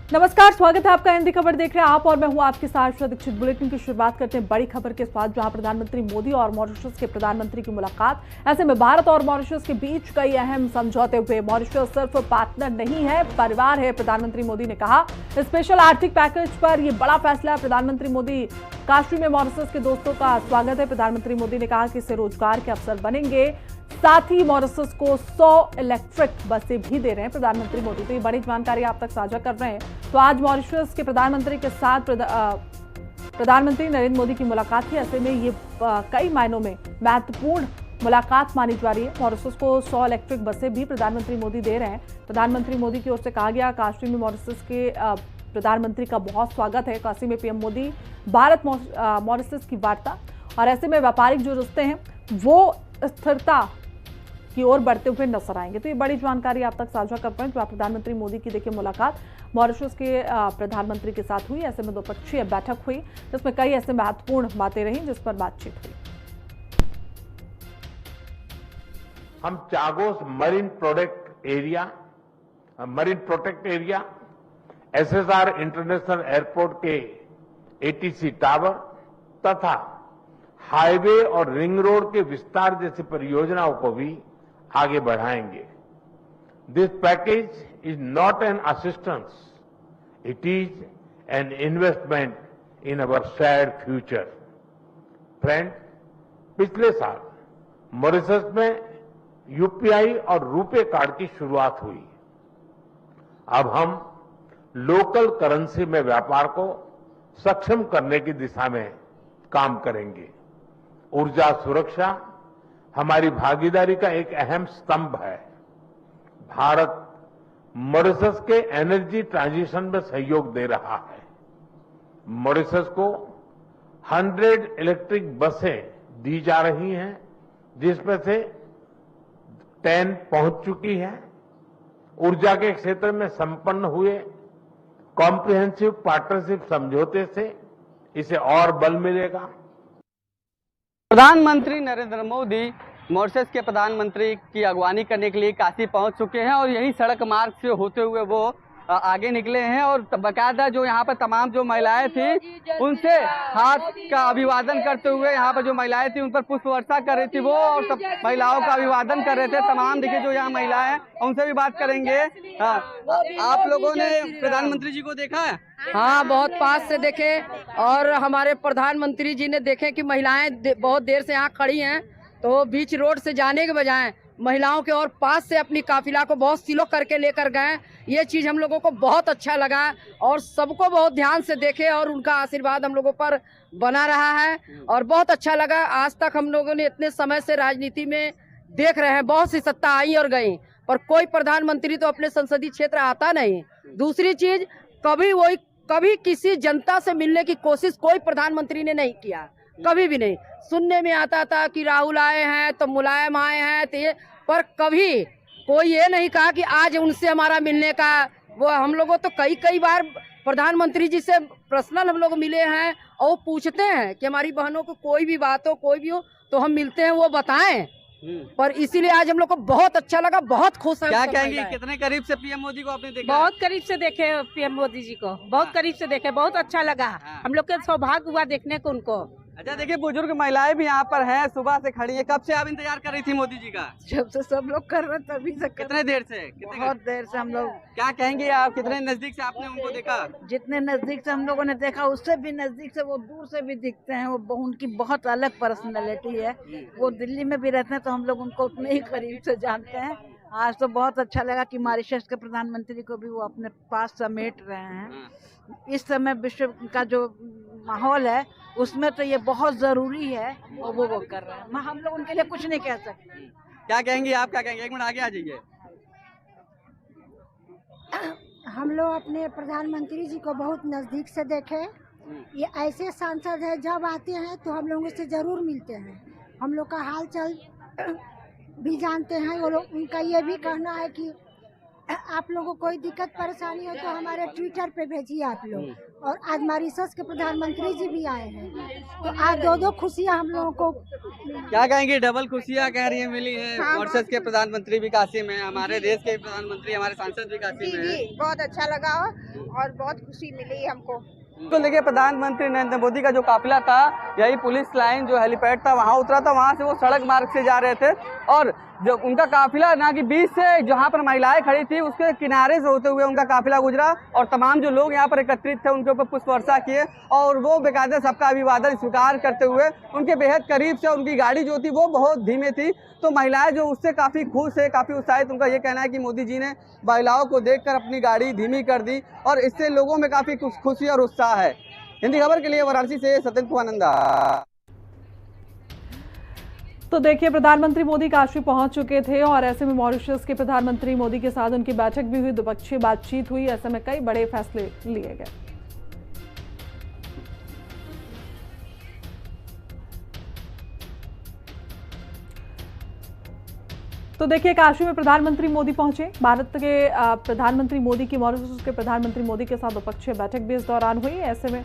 नमस्कार, स्वागत है आपका। हिंदी खबर देख रहे हैं आप और मैं हूं आपके साथ श्रद्धा दीक्षित। बुलेटिन की शुरुआत करते हैं बड़ी खबर के साथ, जहां प्रधानमंत्री मोदी और मॉरिशस के प्रधानमंत्री की मुलाकात। ऐसे में भारत और मॉरिशस के बीच कई अहम समझौते हुए। मॉरिशस सिर्फ पार्टनर नहीं है, परिवार है, प्रधानमंत्री मोदी ने कहा। स्पेशल आर्थिक पैकेज पर यह बड़ा फैसला है। प्रधानमंत्री मोदी काशी में मॉरिशस के दोस्तों का स्वागत है। प्रधानमंत्री मोदी ने कहा कि इससे रोजगार के अवसर बनेंगे। साथ ही मॉरिशस को 100 इलेक्ट्रिक बसें भी दे रहे हैं प्रधानमंत्री मोदी। तो ये बड़ी जानकारी आप तक साझा कर रहे हैं। तो आज मॉरिशस के प्रधानमंत्री के साथ प्रधानमंत्री नरेंद्र मोदी की मुलाकात थी। ऐसे में ये कई मायनों में महत्वपूर्ण मुलाकात मानी जा रही है। मॉरिशस को 100 इलेक्ट्रिक बसें भी प्रधानमंत्री मोदी दे रहे हैं। प्रधानमंत्री मोदी की ओर से कहा गया, काशी में मॉरिशस के प्रधानमंत्री का बहुत स्वागत है। काशी में पीएम मोदी भारत मॉरिशस की वार्ता, और ऐसे में व्यापारिक जो रिश्ते हैं वो स्थिरता की ओर बढ़ते हुए नजर आएंगे। तो ये बड़ी जानकारी आप तक साझा कर पाए। जो प्रधानमंत्री मोदी की देखिए मुलाकात मॉरिशस के प्रधानमंत्री के साथ हुई। ऐसे में द्विपक्षीय बैठक हुई जिसमें कई ऐसे महत्वपूर्ण बातें रही जिस पर बातचीत हुई। हम Chagos marine protect area, SSR international airport के एटीसी टावर तथा हाईवे और रिंग रोड के विस्तार जैसी परियोजनाओं को भी आगे बढ़ाएंगे। This package is not an assistance, it is an investment in our shared future. Friend, पिछले साल मॉरिशस में यूपीआई और रुपे कार्ड की शुरुआत हुई। अब हम लोकल करेंसी में व्यापार को सक्षम करने की दिशा में काम करेंगे। ऊर्जा सुरक्षा हमारी भागीदारी का एक अहम स्तंभ है। भारत मॉरिशस के एनर्जी ट्रांजिशन में सहयोग दे रहा है। मॉरिशस को 100 इलेक्ट्रिक बसें दी जा रही हैं, जिसमें से 10 पहुंच चुकी है। ऊर्जा के क्षेत्र में संपन्न हुए कॉम्प्रिहेंसिव पार्टनरशिप समझौते से इसे और बल मिलेगा। प्रधानमंत्री नरेंद्र मोदी मॉरिशस के प्रधानमंत्री की अगवानी करने के लिए काशी पहुंच चुके हैं और यही सड़क मार्ग से होते हुए वो आगे निकले हैं। और बाकायदा जो यहाँ पर तमाम जो महिलाएं थी उनसे हाथ का अभिवादन करते हुए, यहाँ पर जो महिलाएं थी उन पर पुष्प वर्षा कर रही थी वो, और सब महिलाओं का अभिवादन कर रहे थे। तमाम देखिए जो यहाँ महिलाएं हैं उनसे भी बात करेंगे। आप लोगों ने प्रधानमंत्री जी को देखा है? हाँ, बहुत पास से देखे, और हमारे प्रधानमंत्री जी ने देखे कि महिलाएं बहुत देर से यहाँ खड़ी हैं, तो बीच रोड से जाने के बजाय महिलाओं के और पास से अपनी काफिला को बहुत स्लो करके लेकर गए। ये चीज़ हम लोगों को बहुत अच्छा लगा और सबको बहुत ध्यान से देखे, और उनका आशीर्वाद हम लोगों पर बना रहा है और बहुत अच्छा लगा। आज तक हम लोगों ने इतने समय से राजनीति में देख रहे हैं, बहुत सी सत्ता आई और गई, पर कोई प्रधानमंत्री तो अपने संसदीय क्षेत्र आता नहीं। दूसरी चीज, कभी किसी जनता से मिलने की कोशिश कोई प्रधानमंत्री ने नहीं किया, कभी भी नहीं। सुनने में आता था कि राहुल आए हैं तो मुलायम आए हैं तो ये, पर कभी कोई ये नहीं कहा कि आज उनसे हमारा मिलने का वो। हम लोगों तो कई बार प्रधानमंत्री जी से पर्सनल हम लोग मिले हैं, और वो पूछते हैं कि हमारी बहनों को कोई भी बात हो, कोई भी हो तो हम मिलते हैं, वो बताएं। पर इसीलिए आज हम लोग को बहुत अच्छा लगा, बहुत खुश है। क्या कहेंगे, कितने करीब से पीएम मोदी को आपने देखा? बहुत करीब से देखे पीएम मोदी जी को, बहुत करीब से देखे, बहुत अच्छा लगा। हम लोग के सौभाग्य हुआ देखने को उनको। अच्छा, देखिए बुजुर्ग महिलाएं भी यहाँ पर हैं, सुबह से खड़ी है। कब से आप इंतजार कर रही थी मोदी जी का? जब से सब लोग कर रहे तभी से। कितने देर से? बहुत देर से हम लोग। क्या कहेंगे आप, कितने नजदीक से आपने उनको देखा? जितने नजदीक से हम लोगों ने देखा उससे भी नजदीक से, वो दूर से भी दिखते हैं। वो उनकी बहुत अलग पर्सनैलिटी है। वो दिल्ली में भी रहते हैं तो हम लोग उनको उतने ही करीब से जानते हैं। आज तो बहुत अच्छा लगा कि मॉरिशस के प्रधानमंत्री को भी वो अपने पास समेट रहे हैं। इस समय विश्व का जो माहौल है उसमें तो ये बहुत जरूरी है, और वो कर रहे हैं। हम लोग उनके लिए कुछ नहीं कह सकते। क्या कहेंगे आप, क्या कहेंगे? एक मिनट आगे आ जाइए। हम लोग अपने प्रधानमंत्री जी को बहुत नजदीक से देखे। ये ऐसे सांसद है, जब आते हैं तो हम लोगों से जरूर मिलते हैं, हम लोग का हाल चाल भी जानते हैं। वो लोग, उनका ये भी कहना है कि आप लोगों को कोई दिक्कत परेशानी हो तो हमारे ट्विटर पे भेजिए आप लोग। और आज मॉरिशस के प्रधानमंत्री जी भी आए हैं, तो आज दो खुशियाँ हम लोगों को। क्या कहेंगे, डबल खुशियाँ कह रही है मिली है। हाँ, मॉरिशस के प्रधानमंत्री भी काशी में, हमारे देश के प्रधानमंत्री, हमारे सांसद भी काशी में है। बहुत अच्छा लगा और बहुत खुशी मिली हमको। तो देखिए, प्रधानमंत्री नरेंद्र मोदी का जो काफिला था, यही पुलिस लाइन जो हेलीपैड था वहां उतरा था। वहां से वो सड़क मार्ग से जा रहे थे और जो उनका काफिला ना कि बीच से जहां पर महिलाएं खड़ी थी उसके किनारे से होते हुए उनका काफिला गुजरा और तमाम जो लोग यहां पर एकत्रित थे उनके ऊपर पुष्प वर्षा किए और वो बेकायदा सबका अभिवादन स्वीकार करते हुए उनके बेहद करीब से, उनकी गाड़ी जो थी वो बहुत धीमे थी, तो महिलाएं जो उससे काफी खुश है, काफी उत्साहित। उनका ये कहना है कि मोदी जी ने महिलाओं को देखकर अपनी गाड़ी धीमी कर दी और इससे लोगों में काफी खुशी और उत्साह है। हिंदी खबर के लिए वाराणसी से सत्येंद्र कुमानंदा। तो देखिए, प्रधानमंत्री मोदी काशी पहुंच चुके थे और ऐसे में मॉरिशस के प्रधानमंत्री मोदी के साथ उनकी बैठक भी हुई, द्विपक्षीय बातचीत हुई। ऐसे में कई बड़े फैसले लिए गए। तो देखिए, काशी में प्रधानमंत्री मोदी पहुंचे। भारत के प्रधानमंत्री मोदी की मॉरिशस के प्रधानमंत्री मोदी के साथ द्विपक्षीय बैठक भी इस दौरान हुई। ऐसे में